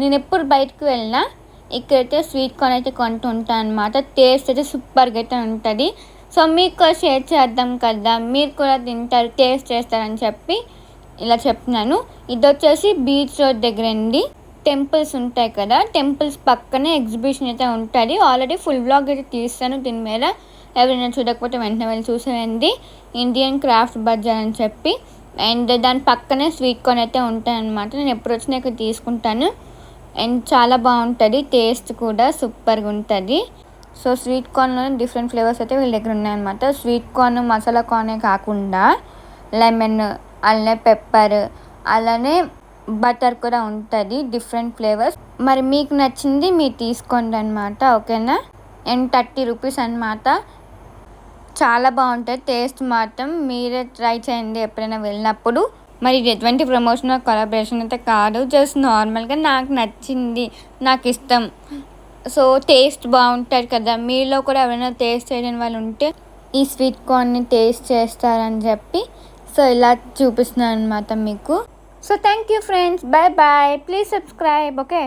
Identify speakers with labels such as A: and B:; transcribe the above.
A: నేను ఎప్పుడు బయటకు వెళ్ళినా ఇక్కడైతే స్వీట్ కార్న్ అయితే కొంటూ ఉంటాను అనమాట. టేస్ట్ అయితే సూపర్గా అయితే ఉంటుంది. సో మీకు కూడా షేర్ చేద్దాం కదా, మీరు కూడా తింటారు, టేస్ట్ చేస్తారని చెప్పి ఇలా చెప్తున్నాను. ఇది వచ్చేసి బీచ్ రోడ్ దగ్గర అండి. టెంపుల్స్ ఉంటాయి కదా, టెంపుల్స్ పక్కనే ఎగ్జిబిషన్ అయితే ఉంటుంది. ఆల్రెడీ ఫుల్ వ్లాగ్ అయితే తీస్తాను దీని మీద, ఎవరైనా చూడకపోతే వెంటనే వెళ్ళి చూసేయండి. ఇండియన్ క్రాఫ్ట్ బజార్ అని చెప్పి, అండ్ దాని పక్కనే స్వీట్ కార్న్ అయితే ఉంటాయి అన్నమాట. నేను ఎప్పుడు వచ్చినా ఇక్కడ తీసుకుంటాను అండ్ చాలా బాగుంటుంది, టేస్ట్ కూడా సూపర్గా ఉంటుంది. సో స్వీట్ కార్న్లో డిఫరెంట్ ఫ్లేవర్స్ అయితే వీళ్ళ దగ్గర ఉన్నాయన్నమాట. స్వీట్ కార్న్, మసాలా కార్నే కాకుండా లెమన్, అలానే పెప్పర్, అలానే బటర్ కూడా ఉంటుంది, డిఫరెంట్ ఫ్లేవర్స్. మరి మీకు నచ్చింది మీరు తీసుకోండి అనమాట, ఓకేనా. అండ్ 30 రూపీస్ అనమాట. చాలా బాగుంటుంది టేస్ట్ మాత్రం. మీరే ట్రై చేయండి ఎప్పుడైనా వెళ్ళినప్పుడు. మరి ఇది ఎటువంటి ప్రమోషన్ కొలాబరేషన్ అయితే కాదు, జస్ట్ నార్మల్గా నాకు నచ్చింది, నాకు ఇష్టం. సో టేస్ట్ బాగుంటుంది కదా, మీలో కూడా ఎవరైనా టేస్ట్ చేయని వాళ్ళు ఉంటే ఈ స్వీట్ కార్న్ని టేస్ట్ చేస్తారని చెప్పి సో ఇలా చూపిస్తున్నాను అనమాట మీకు. So thank you friends, bye bye, please subscribe, okay.